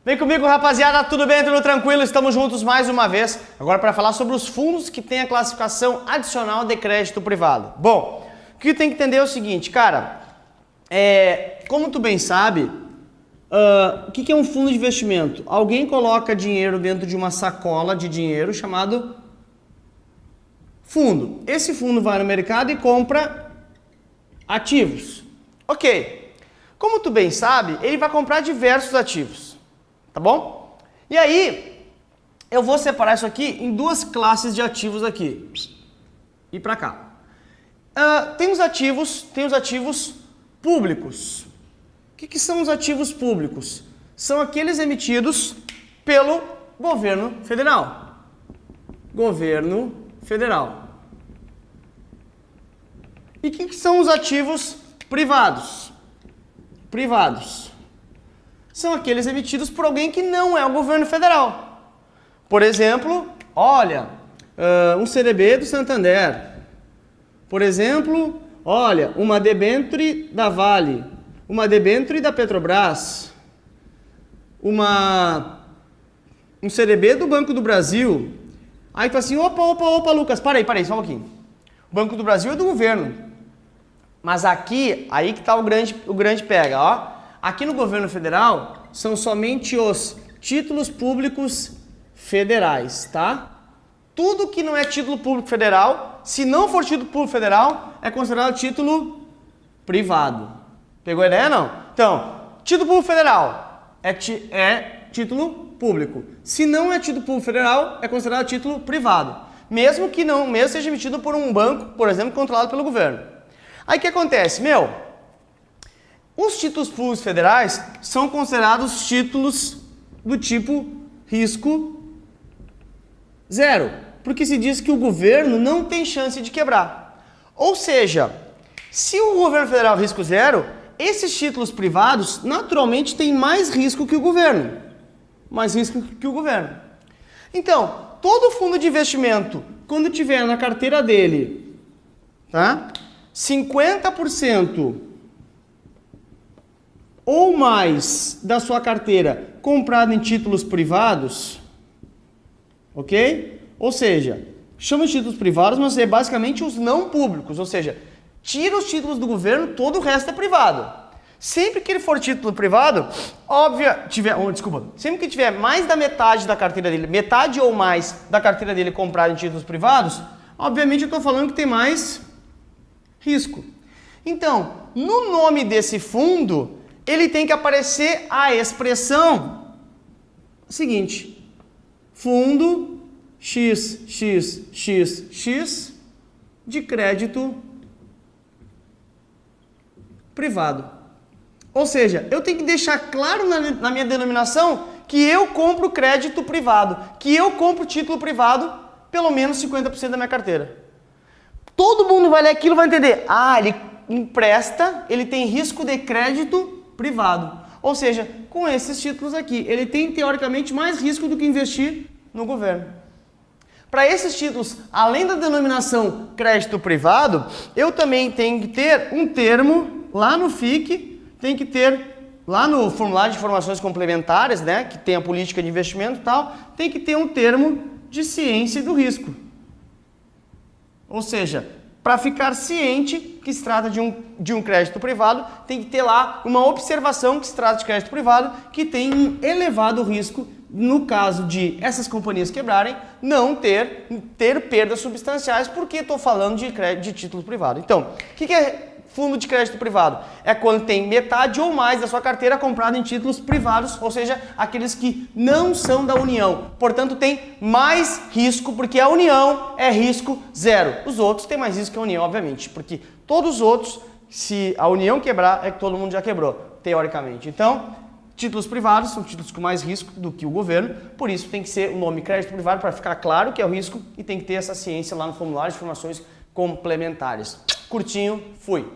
Vem comigo, rapaziada, tudo bem, tudo tranquilo? Estamos juntos mais uma vez, agora para falar sobre os fundos que têm a classificação adicional de crédito privado. Bom, o que tem que entender é o seguinte, cara, como tu bem sabe, o que é um fundo de investimento? Alguém coloca dinheiro dentro de uma sacola de dinheiro chamado fundo. Esse fundo vai no mercado e compra ativos. Ok, como tu bem sabe, ele vai comprar diversos ativos. Tá bom? E aí, eu vou separar isso aqui em duas classes de ativos aqui. E para cá. Tem os ativos públicos. O que são os ativos públicos? São aqueles emitidos pelo governo federal. Governo federal. E o que são os ativos privados? Privados. São aqueles emitidos por alguém que não é o governo federal. Por exemplo, olha, um CDB do Santander. Por exemplo, olha, uma debênture da Vale, uma debênture da Petrobras, um CDB do Banco do Brasil. Aí tu fala assim, opa, Lucas, para aí, só um pouquinho. O Banco do Brasil é do governo. Mas aqui, aí que está o grande pega, ó. Aqui no governo federal, são somente os títulos públicos federais, tá? Tudo que não é título público federal, se não for título público federal, é considerado título privado. Pegou a ideia, não? Então, título público federal é título público. Se não é título público federal, é considerado título privado. Mesmo que não, mesmo seja emitido por um banco, por exemplo, controlado pelo governo. Aí o que acontece? Os títulos públicos federais são considerados títulos do tipo risco zero, porque se diz que o governo não tem chance de quebrar. Ou seja, se o governo federal é risco zero, esses títulos privados naturalmente têm mais risco que o governo. Mais risco que o governo. Então, todo fundo de investimento, quando tiver na carteira dele, tá? 50% ou mais da sua carteira comprada em títulos privados, ok? Ou seja, chama de títulos privados, mas é basicamente os não públicos, ou seja, tira os títulos do governo, todo o resto é privado. Sempre que ele for título privado, sempre que tiver mais da metade da carteira dele, metade ou mais da carteira dele comprada em títulos privados, obviamente eu estou falando que tem mais risco. Então, no nome desse fundo, ele tem que aparecer a expressão seguinte: fundo XXXX de crédito privado. Ou seja, eu tenho que deixar claro na minha denominação que eu compro crédito privado, que eu compro título privado, pelo menos 50% da minha carteira. Todo mundo vai ler aquilo e vai entender. Ele empresta, ele tem risco de crédito privado. Ou seja, com esses títulos aqui, ele tem teoricamente mais risco do que investir no governo. Para esses títulos, além da denominação crédito privado, eu também tenho que ter um termo lá no FIC, tem que ter lá no formulário de informações complementares, né, que tem a política de investimento e tal, tem que ter um termo de ciência do risco. Ou seja, para ficar ciente que se trata de um crédito privado, tem que ter lá uma observação que se trata de crédito privado, que tem um elevado risco, no caso de essas companhias quebrarem, não ter perdas substanciais, porque estou falando de título privado. Então, o que é fundo de crédito privado? É quando tem metade ou mais da sua carteira comprada em títulos privados, ou seja, aqueles que não são da União. Portanto, tem mais risco, porque a União é risco zero. Os outros têm mais risco que a União, obviamente, porque todos os outros, se a União quebrar, é que todo mundo já quebrou, teoricamente. Então, títulos privados são títulos com mais risco do que o governo, por isso tem que ser o nome crédito privado para ficar claro que é o risco e tem que ter essa ciência lá no formulário de informações complementares. Curtinho, fui!